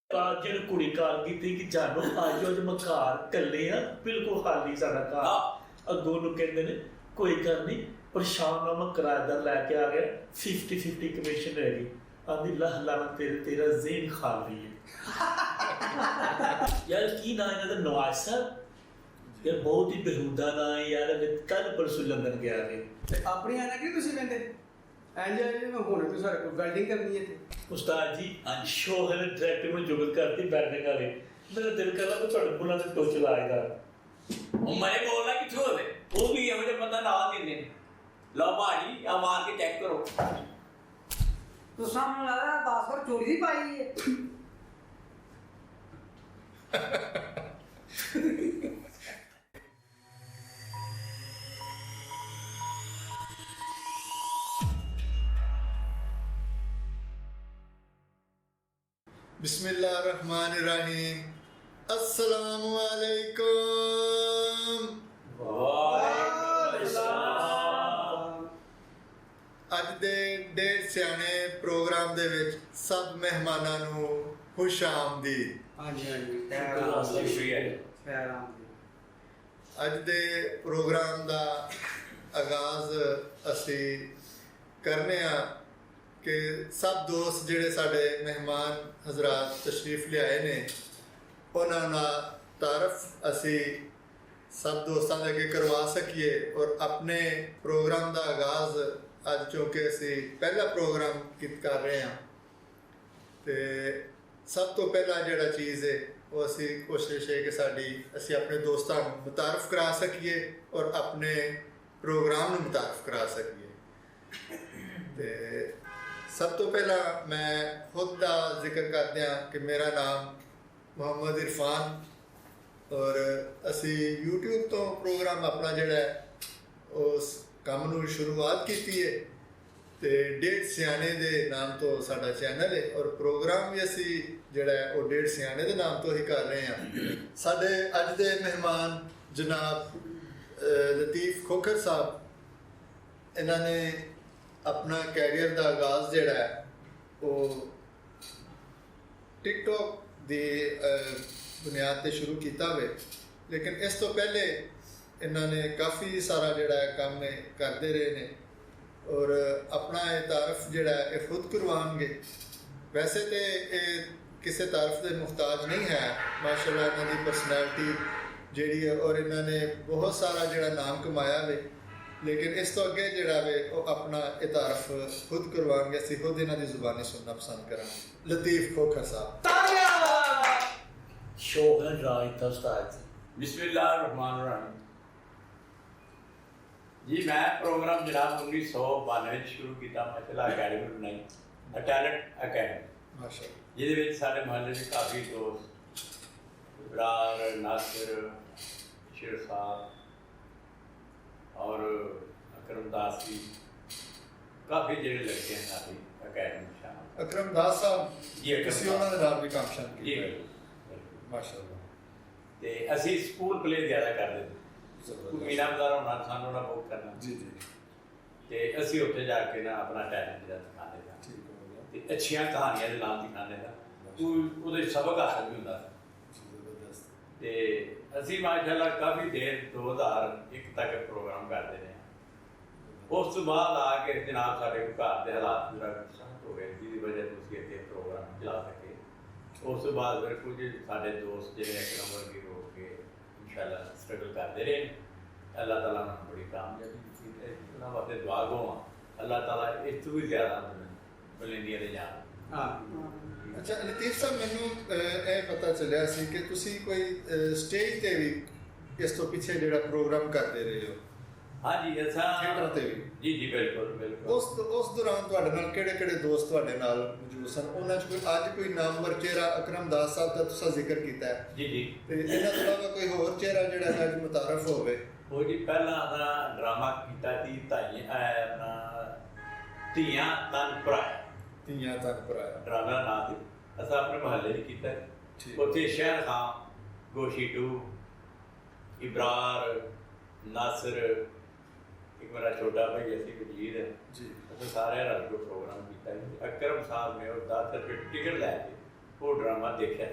ਜਿਹਨੂੰ ਕੁੜੀ ਕਾਲ ਕੀਤੀ ਕਿ ਜਾਨੋ ਆਜੋ ਅੱਜ ਮੈਂ ਘਰ ਕੱਲੇ ਆ ਬਿਲਕੁਲ ਖਾਲੀ ਸਾਡਾ ਘਰ। ਅੱਗੋਂ ਨੂੰ ਕਹਿੰਦੇ ਨੇ ਕੋਈ ਗੱਲ ਨਹੀਂ ਪਰੇਸ਼ਾਨ ਨਾ ਮੈਂ ਕਿਰਾਏਦਾਰ ਲੈ ਕੇ ਆ ਗਿਆ 50-50 ਕਮਿਸ਼ਨ ਹੈਗੀ। ਆਂਦੀ ਲਾ ਲਾਣਾ ਤੇਰਾ ਜ਼ੇਨ ਖਾਲੀ ਹੈ। ਯਾਰ ਕੀ ਨਾ ਇਹਨਾਂ ਦਾ ਨਵਾਜ਼ ਸਾਹਿਬ ਯਾਰ ਬਹੁਤ ਹੀ ਬੇਹੂਦਾ ਨਾ ਹੈ ਯਾਰ। ਕੱਲ ਪਰਸੋਂ ਲੰਦਨ ਗਿਆ ਤੇ ਆਪਣੀ ਆਣਾ ਕਿ ਤੁਸੀਂ ਕਹਿੰਦੇ ਇੰਜ ਮੈਂ ਹੁਣ ਤੇ ਸਾਡੇ ਕੋਲ ਵੈਲਡਿੰਗ ਕਰਨੀ ਹੈ ਤੇ ਉਸਤਾਦ ਜੀ ਸ਼ੋਅ ਹੈ ਡਾਇਰੈਕਟਰ ਨੂੰ ਜੁਗਲ ਕਰਤੀ ਬੈਠਣੇ ਵਾਲੇ। ਮੇਰਾ ਦਿਲ ਕਰਦਾ ਕਿ ਤੁਹਾਡੇ ਬੁੱਲਾਂ ਦੇ ਟੋਚ ਲਾਏਗਾ। ਉਹ ਮੈਂ ਬੋਲਣਾ ਕਿੱਥੋਂ ਹੋਵੇ ਉਹ ਵੀ ਇਹੋ ਜਿਹਾ ਬੰਦਾ ਨਾਲ ਦਿੰਦੇ ਨੇ। ਲਓ ਭਾਜੀ ਆ ਮਾਰ ਕੇ ਚੈੱਕ ਕਰੋ। ਤੂੰ ਸਾਹਮਣੇ ਲਾ 10 ਵਾਰ ਚੋਰੀ ਦੀ ਪਾਈ ਹੈ। बिस्मिल्लाहिर्रहमानिर्रहीम अस्सलामु अलैकुम। ਅੱਜ ਦੇ ਡੇਢ ਸਿਆਣੇ ਪ੍ਰੋਗਰਾਮ ਦੇ ਵਿੱਚ ਸਭ ਮਹਿਮਾਨਾਂ ਨੂੰ ਖੁਸ਼ ਆਮਦੀਦ। ਹਾਂਜੀ ਹਾਂਜੀ ਸ਼ੁਕਰੀਆ। ਅੱਜ ਦੇ ਪ੍ਰੋਗਰਾਮ ਦਾ ਆਗਾਜ਼ ਅਸੀਂ ਕਰਨੇ ਆ ਕਿ ਸਭ ਦੋਸਤ ਜਿਹੜੇ ਸਾਡੇ ਮਹਿਮਾਨ ਹਜ਼ਰਾਤ ਤਸ਼ਰੀਫ ਲਿਆਏ ਨੇ ਉਹਨਾਂ ਦਾ ਤਾਰਫ ਅਸੀਂ ਸਭ ਦੋਸਤਾਂ ਦੇ ਅੱਗੇ ਕਰਵਾ ਸਕੀਏ। ਔਰ ਆਪਣੇ ਪ੍ਰੋਗਰਾਮ ਦਾ ਆਗਾਜ਼ ਅੱਜ ਚੂੰਕਿ ਅਸੀਂ ਪਹਿਲਾ ਪ੍ਰੋਗਰਾਮ ਕਰ ਰਹੇ ਹਾਂ ਤੇ ਸਭ ਤੋਂ ਪਹਿਲਾਂ ਜਿਹੜਾ ਚੀਜ਼ ਹੈ ਉਹ ਅਸੀਂ ਕੋਸ਼ਿਸ਼ ਹੈ ਕਿ ਅਸੀਂ ਆਪਣੇ ਦੋਸਤਾਂ ਨੂੰ ਮੁਤਾਰਫ ਕਰਾ ਸਕੀਏ ਔਰ ਆਪਣੇ ਪ੍ਰੋਗਰਾਮ ਨੂੰ ਮੁਤਾਰਫ ਕਰਾ ਸਕੀਏ। ਤੇ ਸਭ ਤੋਂ ਪਹਿਲਾਂ ਮੈਂ ਖੁਦ ਦਾ ਜ਼ਿਕਰ ਕਰਦੇ ਹਾਂ ਕਿ ਮੇਰਾ ਨਾਮ ਮੁਹੰਮਦ ਇਰਫਾਨ ਔਰ ਅਸੀਂ YouTube ਤੋਂ ਪ੍ਰੋਗਰਾਮ ਆਪਣਾ ਜਿਹੜਾ ਹੈ ਉਸ ਕੰਮ ਨੂੰ ਸ਼ੁਰੂਆਤ ਕੀਤੀ ਹੈ ਤੇ ਡੇਢ ਸਿਆਣੇ ਦੇ ਨਾਮ ਤੋਂ ਸਾਡਾ ਚੈਨਲ ਹੈ ਔਰ ਪ੍ਰੋਗਰਾਮ ਵੀ ਅਸੀਂ ਜਿਹੜਾ ਹੈ ਉਹ ਡੇਢ ਸਿਆਣੇ ਦੇ ਨਾਮ ਤੋਂ ਹੀ ਕਰ ਰਹੇ ਹਾਂ। ਸਾਡੇ ਅੱਜ ਦੇ ਮਹਿਮਾਨ ਜਨਾਬ ਲਤੀਫ ਖੋਖਰ ਸਾਹਿਬ, ਇਹਨਾਂ ਨੇ ਆਪਣਾ ਕੈਰੀਅਰ ਦਾ ਆਗਾਜ਼ ਜਿਹੜਾ ਹੈ ਉਹ ਟਿਕਟੋਕ ਦੀ ਬੁਨਿਆਦ 'ਤੇ ਸ਼ੁਰੂ ਕੀਤਾ ਹੋਵੇ, ਲੇਕਿਨ ਇਸ ਤੋਂ ਪਹਿਲੇ ਇਹਨਾਂ ਨੇ ਕਾਫੀ ਸਾਰਾ ਜਿਹੜਾ ਹੈ ਕੰਮ ਕਰਦੇ ਰਹੇ ਨੇ ਔਰ ਆਪਣਾ ਇਹ ਤਾਰਫ ਜਿਹੜਾ ਹੈ ਇਹ ਖੁਦ ਕਰਵਾਉਣਗੇ। ਵੈਸੇ ਤਾਂ ਇਹ ਕਿਸੇ ਤਾਰਫ ਦੇ ਮੁਹਤਾਜ ਨਹੀਂ ਹੈ, ਮਾਸ਼ਾਅੱਲਾ ਇਹਨਾਂ ਦੀ ਪਰਸਨੈਲਿਟੀ ਜਿਹੜੀ ਹੈ ਔਰ ਇਹਨਾਂ ਨੇ ਬਹੁਤ ਸਾਰਾ ਜਿਹੜਾ ਨਾਮ ਕਮਾਇਆ ਵੇ, ਲੇਕਿਨ ਇਸ ਤੋਂ ਅੱਗੇ ਜਿਹੜਾ ਵੇ ਉਹ ਆਪਣਾ ਇਹ ਤਾਰਫ ਖੁਦ ਕਰਵਾਉਣਗੇ। ਅਸੀਂ ਖੁਦ ਇਹਨਾਂ ਦੀ ਜ਼ੁਬਾਨੀ ਸੁਣਨਾ ਪਸੰਦ ਕਰਾਂਗੇ। ਲਤੀਫ ਖੋਖਰ ਸਾਹਿਬ। ਸ਼ੋਅ ਹੈ ਰਾਇਤ ਉਸਤਾਦ। ਬਿਸਮਿल्लाहिर्रहमानिर्रहीम ਜੀ ਮੈਂ ਪ੍ਰੋਗਰਾਮ ਜਨਾਬ 1992 ਵਿੱਚ ਸ਼ੁਰੂ ਕੀਤਾ ਮਾਸ਼ਾਅੱਲਾ ਅਕੈਡਮੀ ਬਣਾਈ ਟੈਲੈਂਟ ਅਕੈਡਮੀ ਮਾਸ਼ਾਅੱਲਾ, ਜਿਹਦੇ ਵਿੱਚ ਸਾਡੇ ਮੁਹੱਲੇ ਦੇ ਕਾਫੀ ਦੋਸਤ ਇਬਰਾਰ ਨਾਸਿਰ ਸ਼ਿਰਸਾਦ ਔਰ ਅਕਰਮ ਦਾਸ ਜੀ ਕਾਫੀ ਜਿਹੜੇ ਲੜਕੇ ਹਨ ਸਾਡੀ ਅਕੈਡਮੀ ਸ਼ਾਮਲ। ਅਕਰਮ ਦਾਸ ਸਾਹਿਬ ਜੀ, ਤੁਸੀਂ ਉਹਨਾਂ ਦੇ ਨਾਲ ਵੀ ਕੰਮ ਸ਼ਾਮਲ ਜੀ ਕੀਤਾ ਮਾਸ਼ਾਅੱਲਾ। ਤੇ ਅਸੀਂ ਸਕੂਲ ਪਲੇ ਜ਼ਿਆਦਾ ਕਰਦੇ ਸੀ। ਮੀਨਾ ਬਾਜ਼ਾਰ ਹੋਣਾ ਸਾਨੂੰ ਨਾ ਬੁੱਕ ਕਰਨਾ ਜੀ ਜੀ ਤੇ ਅਸੀਂ ਉੱਥੇ ਜਾ ਕੇ ਨਾ ਆਪਣਾ ਟੈਲੈਂਟ ਜਿਹੜਾ ਦਿਖਾਉਂਦੇ ਸਾਂ ਠੀਕ ਹੋ ਗਿਆ, ਤੇ ਅੱਛੀਆਂ ਕਹਾਣੀਆਂ ਦੇ ਨਾਲ ਦਿਖਾਉਂਦੇ ਸਾਂ। ਉਹਦੇ ਸਬਕ ਹਾਸਲ ਵੀ ਹੁੰਦਾ ਸੀ। ਜ਼ਬਰਦਸਤ। ਤੇ ਅਸੀਂ ਮਾਸ਼ਾਅੱਲਾ ਕਾਫੀ ਦੇਰ 2001 ਤੱਕ ਪ੍ਰੋਗਰਾਮ ਕਰਦੇ ਰਹੇ। ਉਸ ਤੋਂ ਬਾਅਦ ਆ ਕੇ ਜਨਾਬ ਸਾਡੇ ਘਰ ਦੇ ਹਾਲਾਤ ਪੂਰਾ ਸਖਤ ਹੋ ਗਏ ਜਿਹਦੀ ਵਜ੍ਹਾ ਤੋਂ ਅਸੀਂ ਇੱਥੇ ਪ੍ਰੋਗਰਾਮ ਚਲਾ ਸਕੇ। ਉਸ ਤੋਂ ਬਾਅਦ ਫਿਰ ਕੁਝ ਸਾਡੇ ਦੋਸਤ ਜਿਹੜੇ ਇੱਕ ਨੰਬਰ ਕੀ ਹੋ ਕੇ ਇਨਸ਼ਾਅੱਲਾ ਸਟਰਗਲ ਕਰਦੇ ਰਹੇ। ਅੱਲਾਹ ਤਾਲਾ ਨੂੰ ਬੜੀ ਕਾਮਯਾਬੀ ਦਿੱਤੀ। ਉਹਨਾਂ ਵਾਸਤੇ ਦੁਆ ਗੋ ਹਾਂ ਅੱਲਾਹ ਤਾਲਾ ਇਸ ਤੋਂ ਵੀ ਜ਼ਿਆਦਾ ਬੁਲੰਦੀਆਂ ਦੇ ਜਾਣ। ਹਾਂ ਅੱਛਾ ਲਤੀਫ ਸਾਹਿਬ, ਮੈਨੂੰ ਇਹ ਪਤਾ ਚੱਲਿਆ ਸੀ ਕਿ ਤੁਸੀਂ ਕੋਈ ਸਟੇਜ ਤੇ ਵੀ ਇਸ ਤੋਂ ਪਿੱਛੇ ਜਿਹੜਾ ਪ੍ਰੋਗਰਾਮ ਕਰਦੇ ਰਹੇ ਹੋ। ਹਾਂਜੀ ਅਸਾਂ ਥੀਏਟਰ ਤੇ ਵੀ। ਜੀ ਜੀ ਬਿਲਕੁਲ ਬਿਲਕੁਲ। ਉਸ ਦੌਰਾਨ ਤੁਹਾਡੇ ਨਾਲ ਕਿਹੜੇ ਦੋਸਤ ਤੁਹਾਡੇ ਨਾਲ ਮੌਜੂਦ ਸਨ? ਉਹਨਾਂ 'ਚ ਕੋਈ ਅੱਜ ਕੋਈ ਨਾਮਵਰ ਚਿਹਰਾ ਅਕਰਮ ਦਾਸ ਸਾਹਿਬ ਦਾ ਤੁਸੀਂ ਜ਼ਿਕਰ ਕੀਤਾ ਹੈ ਜੀ ਜੀ। ਤੇ ਇਹਨਾਂ ਤੋਂ ਇਲਾਵਾ ਕੋਈ ਹੋਰ ਚਿਹਰਾ ਜਿਹੜਾ ਅੱਜ ਮੁਤਾਰਫ ਹੋਵੇ? ਉਹ ਜੀ ਪਹਿਲਾਂ ਆਪਣਾ ਡਰਾਮਾ ਕੀਤਾ ਸੀ ਆਪਣਾ ਧੀਆਂ ਤਨ ਭਰਾਇਆ। ਧੀਆਂ ਤੱਕ ਪਰਾਇਆ ਡਰਾਮਾ ਦਾ ਨਾਂ ਸੀ। ਅਸਾਂ ਆਪਣੇ ਮੁਹੱਲੇ 'ਚ ਕੀਤਾ। ਠੀਕ। ਉੱਥੇ ਸ਼ਹਿਰ ਖਾਂ, ਗੋਸ਼ੀ ਟੂ, ਇਬਰਾਰ, ਨਾਸਿਰ, ਇੱਕ ਮੇਰਾ ਛੋਟਾ ਭਾਈ ਅਸੀਂ ਵਜ਼ੀਰ ਜੀ ਅਸੀਂ ਸਾਰਿਆਂ ਰਲ ਕੇ ਪ੍ਰੋਗਰਾਮ ਕੀਤਾ। ਅਕਰਮ ਸਾਹਿਬ ਨੇ ਉਹ 10 ਰੁਪਏ ਟਿਕਟ ਲੈ ਕੇ ਉਹ ਡਰਾਮਾ ਦੇਖਿਆ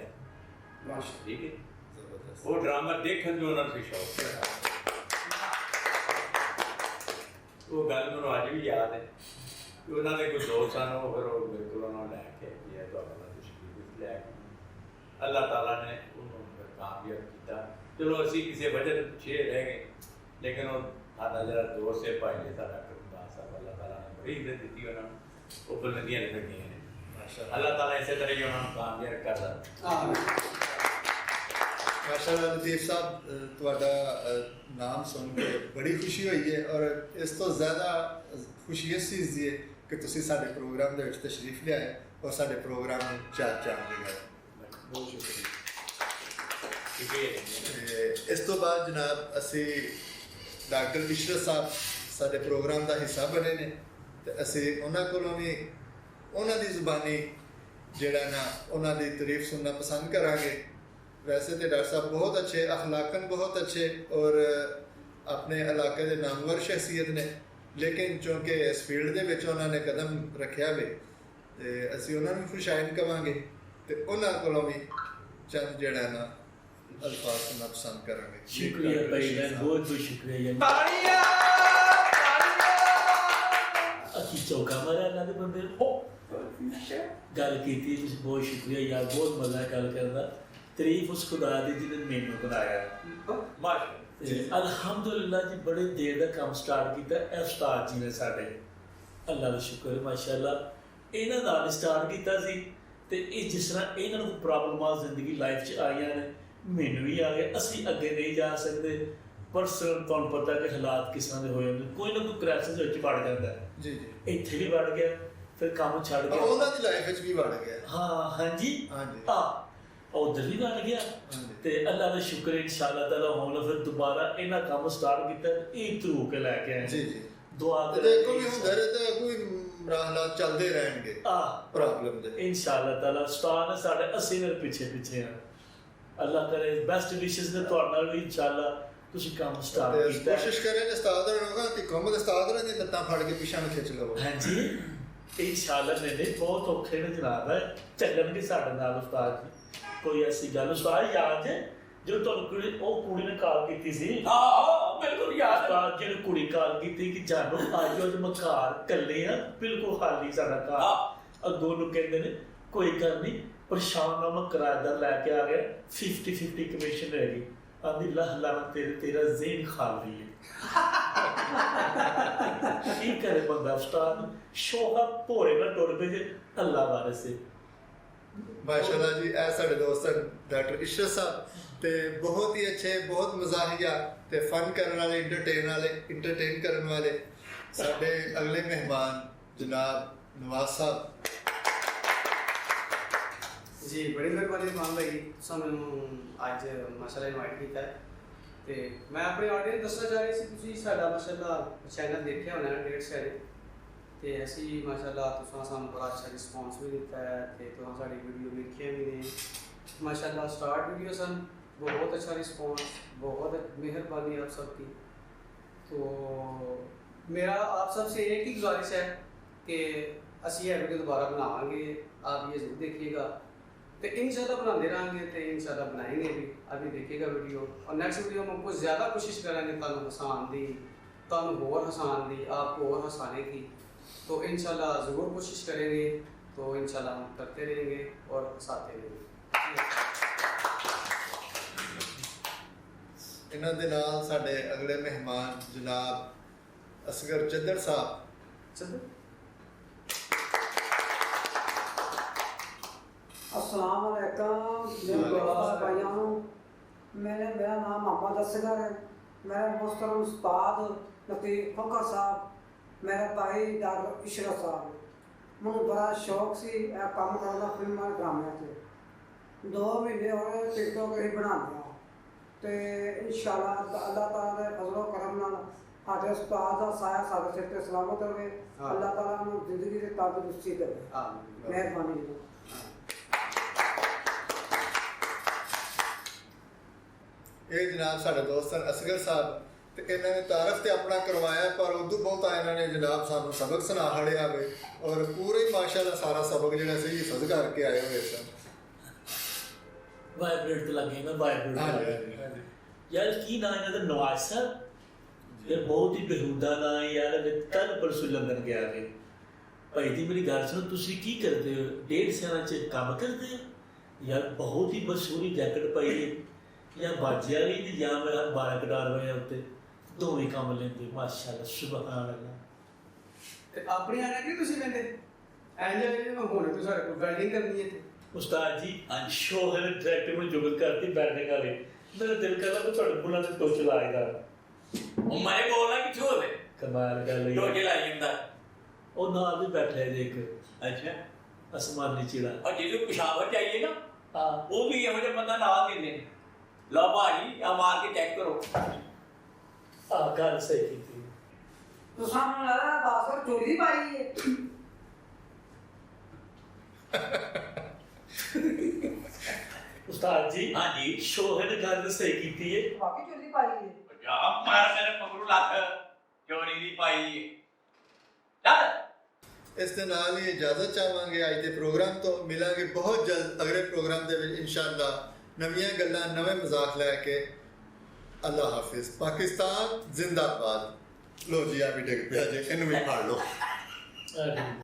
ਮਾਸ਼ਾ ਠੀਕ ਹੈ ਜ਼ਬਰਦਸਤ। ਉਹ ਡਰਾਮਾ ਦੇਖਣ ਨੂੰ ਉਹਨਾਂ ਨੂੰ ਸ਼ੌਕ ਸੀ ਉਹ ਗੱਲ ਮੈਨੂੰ ਅੱਜ ਵੀ ਯਾਦ ਹੈ ਕਿ ਉਹਨਾਂ ਦੇ ਕੋਈ ਦੋਸਤ ਸਨ ਉਹ ਫਿਰ ਉਹ ਮੇਰੇ ਕੋਲ ਉਹਨਾਂ ਨੂੰ ਲੈ ਕੇ ਇਹ ਤੁਹਾਡਾ ਤਸ਼ਰੀਫ ਲੈ ਕੇ ਅੱਲਾਹ ਤਾਲਾ ਨੇ ਉਹਨੂੰ ਫਿਰ ਕਾਮਯਾਬ ਕੀਤਾ। ਚਲੋ ਅਸੀਂ ਕਿਸੇ ਵਜ੍ਹਾ ਤੋਂ ਪਿੱਛੇ ਰਹਿ ਗਏ ਲੇਕਿਨ ਉਹ ਸਾਡਾ ਜਿਹੜਾ ਦੋਸਤ ਹੈ ਭਾਈ ਨੇ ਸਾਡਾ ਕਰਮਦਾਸ ਸਾਹਿਬ ਅੱਲਾਹ ਤਾਲਾ ਨੇ ਬੜੀ ਇੱਜ਼ਤ ਦਿੱਤੀ ਉਹਨਾਂ ਨੂੰ ਉਹ ਬੁਲੰਦੀਆਂ ਨੇ ਲੱਗੀਆਂ ਨੇ ਮਾਸ਼ਾਅੱਲਾ ਅੱਲਾਹ ਤਾਲਾ ਇਸੇ ਤਰ੍ਹਾਂ ਹੀ ਉਹਨਾਂ ਨੂੰ ਕਾਮਯਾਬ ਕਰਦਾ। ਮਾਸ਼ਾਅੱਲਾ ਲਤੀਫ ਸਾਹਿਬ ਤੁਹਾਡਾ ਨਾਮ ਸੁਣ ਕੇ ਬੜੀ ਖੁਸ਼ੀ ਹੋਈ ਹੈ ਔਰ ਇਸ ਤੋਂ ਜ਼ਿਆਦਾ ਖੁਸ਼ੀ ਇਸ ਚੀਜ਼ ਦੀ ਹੈ ਕਿ ਤੁਸੀਂ ਸਾਡੇ ਪ੍ਰੋਗਰਾਮ ਦੇ ਵਿੱਚ ਤਸ਼ਰੀਫ ਲਿਆਏ ਔਰ ਸਾਡੇ ਪ੍ਰੋਗਰਾਮ ਨੂੰ ਚਾਰ ਚਾਂਦ ਲਗਾਏ। ਬਹੁਤ ਸ਼ੁਕਰੀਆ। ਤੇ ਇਸ ਤੋਂ ਬਾਅਦ ਜਨਾਬ ਅਸੀਂ ਡਾਕਟਰ ਇਸ਼ਰਤ ਸਾਹਿਬ ਸਾਡੇ ਪ੍ਰੋਗਰਾਮ ਦਾ ਹਿੱਸਾ ਬਣੇ ਨੇ ਤੇ ਅਸੀਂ ਉਹਨਾਂ ਕੋਲੋਂ ਵੀ ਉਹਨਾਂ ਦੀ ਜ਼ੁਬਾਨੀ ਜਿਹੜਾ ਨਾ ਉਹਨਾਂ ਦੀ ਤਾਰੀਫ ਸੁਣਨਾ ਪਸੰਦ ਕਰਾਂਗੇ। वैसे तो डॉक्टर साहब बहुत अच्छे अखलाकन बहुत अच्छे और अपने इलाके के नामवर शख्सियत ने लेकिन चूँकि इस फील्ड के उन्होंने कदम रखा वे तो असी उन्होंने खुशाइन कवांगे तो उन्होंने कोलों भी चंद जड़ा ना अल्फाज सुनना पसंद करांगे। शुक्रिया भाई जान बहुत बहुत शुक्रिया अकी चौका मारा अल्लाह के बंदे गल की बहुत शुक्रिया यार बहुत मजा गल करना तारीफ उस खुदा दी जिन्हें मैनू बनाया अलहमदुलिल्लाह जी बड़े देर का काम स्टार्ट किया उस्ताद जी ने साडे अल्लाह का शुक्र माशाअल्लाह इन्हां नाल स्टार्ट किया सी ते ये जिस तरह इन्हां नूं प्रॉब्लमां जिंदगी लाइफ च आईयां ने मैनू भी आ गए असीं अगे नहीं जा सकते परसों तुहानूं पता कि हालात किस तरह दे होए ने कोई ना कोई क्राइसिस विच वड़ जांदा है जी जी इत्थे भी वड़ गया फिर काम छड़ गया उन्हां दी लाइफ विच भी वड़ गया हाँ जी उधर भी बन गया ते अल्लाह का शुक्र इंशाअल्लाह ताला हुण फिर दोबारा इन्हां काम स्टार्ट कीता ई थ्रू के लेके आए जी जी दुआ ते देखो भी हुंदा रहे ते कोई हालात चलदे रहणगे प्रॉब्लम दे इंशाअल्लाह ताला उस्ताद ने साडे 80 दिन पीछे पीछे हैं अल्लाह करे बेस्ट विशेस ने तुहाडे नाल भी इंशाअल्लाह तुसीं काम स्टार्ट कीता कोशिश करें कि उस्ताद होगा कि कम उस्ताद ने लत्तां फड़ के पीछे खिंच लवो। हां जी इंशाअल्लाह ने बहुत औखे ने जनाब है चलणगे साडे नाल उस्ताद जी कोई ऐसी गल उस्ताद याद है जो तुहानूं कुड़ी ने कॉल कीती सी बिल्कुल याद उस्ताद जी ने कुड़ी कॉल कीती कि जानो आज अज मैं घर कल्ले आ बिल्कुल खाली साडा घर अगों नूं कहंदे ने कोई गल नहीं परेशान ना मैं किराएदार लैके आ गया 50-50 कमीशन रहेगी आंदी लह लाना तेरा ज़हन खाली है की करे बंदा उस्ताद शोहा भोरे ना टुर पे अल्लाह बारे से माशाल्लाह जी ऐ साडे दोस्त डॉक्टर इशरत साहब ते बहुत ही अच्छे बहुत मजाहिया ते फन करने वाले इंटरटेन करने वाले साडे अगले मेहमान जनाब नवाज साहब जी बड़ी मेहरबानी मान भाई सानू अज माशाल्लाह इनवाइट किया ते मैं अपने ऑडियंस दसना चाह रही सी तुसी साडा माशाल्लाह चैनल देखिया होना डेढ़ सारे ते असी माशाल्लाह तुसां सानू बड़ा अच्छा रिस्पांस भी दिता है ते तुसां साडी वीडियो देखिया भी ने माशाल्लाह स्टार्ट वीडियो सन बहुत अच्छा रिस्पांस बहुत मेहरबानी आप सबकी। तो मेरा आप सबसे एक ही गुजारिश है कि असी यह वीडियो दोबारा बनावांगे आप ये जरूर देखिएगा तो इंशाल्लाह बनाते रहेंगे तो इंशाल्लाह बनाएंगे भी अभी देखिएगा वीडियो और नेक्स्ट वीडियो में हमको ज़्यादा कोशिश करेंगे तुहानू हसान दी तुहानू होर हसान दी आपको और हंसाने की तो इंशाल्लाह ज़रूर कोशिश करेंगे तो इंशाल्लाह हम करते रहेंगे और हंसाते रहेंगे। इन्हां दे नाल साडे अगले मेहमान जनाब असगर चद्दर साहब। अस्सलाम वालेकुम भाइयों मेरा नाम मोहम्मद असगर है मेरा मोहतरम उस्ताद लतीफ फखर साहब मेरा भाई डॉक्टर इशरत साहब मैं बड़ा शौक सी काम करना फिल्म ड्रामे से 2 महीने हो गए टिकटॉक ही बना दिया तो इंशाल्लाह अल्लाह ताला दे फजलो करम नाल साडे उस्ताद दा साया साडे सिर ते सलामत रहे अल्लाह ताला नूं जिंदगी दे तंदुरुस्ती दे मेहरबानी। ये जनाब साडे दोस्त असगर साहब तो इन्होंने तारफ तो अपना करवाया पर उदू बहुत इन्होंने जनाब सानू सबक सुना हड़िया वे और पूरे ही माशाल्लाह सारा सबक जो सही हिफज करके आए हुए सन ਵਾਈਬ੍ਰੇਟ ਤੇ ਲੱਗੇ ਨਾ ਵਾਈਬ੍ਰੇਟ ਹਾਂਜੀ। ਯਾਰ ਕੀ ਨਾਂ ਇਹਨਾਂ ਦਾ ਨਵਾਜ਼ ਸਾਹਿਬ ਇਹ ਬਹੁਤ ਹੀ ਬੇਹੂਦਾ ਨਾਂ ਹੈ ਯਾਰ ਮੈਂ ਕੱਲ ਪਰਸੋਂ ਲੰਦਨ ਗਿਆ ਕਿ ਭਾਈ ਦੀ ਮੇਰੀ ਗੱਲ ਸੁਣੋ ਤੁਸੀਂ ਕੀ ਕਰਦੇ ਹੋ 1.5 ਸਾਲਾਂ ਚ ਕੰਮ ਕਰਦੇ ਹੋ ਯਾਰ ਬਹੁਤ ਹੀ ਮਸ਼ਹੂਰੀ ਜੈਕਟ ਪਾਈ ਹੈ ਜਾਂ ਬਾਜਿਆ ਨਹੀਂ ਤੇ ਜਾਂ ਮੇਰਾ 12 ਕਟਾਰ ਹੋਇਆ ਉੱਤੇ ਦੋਵੇਂ ਕੰਮ ਲੈਂਦੇ ਮਾਸ਼ਾਅੱਲਾ ਸੁਭਾਨ ਅੱਲਾਹ ਤੇ ਆਪਣੀ ਆਣਾ ਕਿ ਤੁਸੀਂ ਕਹਿੰਦੇ ਇੰਜ ਹੁਣ ਤੁਸੀਂ ਸਾਡੇ ਕੋਲ ਵੈਲਡਿੰਗ ਕਰਨੀ ਹੈ ਉਸਤਾਦ ਜੀ ਸ਼ੋਅ ਹੈ ਡਾਇਰੈਕਟਰ ਨੂੰ ਜੁਗਤ ਕਰਤੀ ਬੈਠਣੇ ਵਾਲੇ ਮੇਰਾ ਦਿਲ ਕਰਦਾ ਕਿ ਤੁਹਾਡੇ ਬੁੱਲਾਂ ਤੇ ਟੋਚ ਲਾਏਗਾ ਉਹ ਮੈਂ ਬੋਲਣਾ ਕਿੱਥੇ ਹੋਵੇ ਕਮਾਲ ਗੱਲ ਹੈ ਟੋਕੇ ਲਾਈ ਜਾਂਦਾ ਉਹ ਨਾਲ ਵੀ ਬੈਠਾ ਜੇ ਇੱਕ ਅੱਛਾ ਅਸਮਾਨੀ ਚਿੜਾ ਔਰ ਜਿਹਨੂੰ ਪਿਸ਼ਾਵਰ ਚਾਹੀਏ ਨਾ ਹਾਂ ਉਹ ਵੀ ਇਹੋ ਜਿਹਾ ਬੰਦਾ ਨਾਲ ਦਿੰਦੇ ਨੇ ਲਓ ਭਾਜੀ ਆ ਮਾਰ ਕੇ ਚੈੱਕ ਕਰੋ ਆ ਗੱਲ ਸਹੀ ਕੀਤੀ ਤੂੰ ਸਾਹਮਣੇ ਲਾ ਬਾਸਰ ਚੋਰੀ ਪਾਈ ਹੈ ਉਸਤਾਦ ਜੀ ਹਾਂਜੀ ਸ਼ੋਅ ਨੇ ਗੱਲ ਸਹੀ ਕੀਤੀ ਹੈ ਵਾਕਈ ਚੋਰੀ ਪਾਈ ਹੈ ਪੰਜਾਬ ਮਾਰ ਮੇਰੇ ਪਗੜੂ ਲੱਖ ਚੋਰੀ ਦੀ ਪਾਈ ਚੱਲ ਇਸ ਦੇ ਨਾਲ ਹੀ ਇਜਾਜ਼ਤ ਚਾਹਾਂਗੇ ਅੱਜ ਦੇ ਪ੍ਰੋਗਰਾਮ ਤੋਂ ਮਿਲਾਂਗੇ ਬਹੁਤ ਜਲਦ ਅਗਲੇ ਪ੍ਰੋਗਰਾਮ ਦੇ ਵਿੱਚ ਇਨਸ਼ਾਅੱਲਾ ਨਵੀਆਂ ਗੱਲਾਂ ਨਵੇਂ ਮਜ਼ਾਕ ਲੈ ਕੇ ਅੱਲਾ ਹਾਫਿਜ਼ ਪਾਕਿਸਤਾਨ ਜ਼ਿੰਦਾਬਾਦ ਲੋ ਜੀ ਆ ਵੀ ਡਿੱਗ ਪਿਆ ਜੇ ਇਹਨੂੰ ਵੀ ਫੜ ਲਓ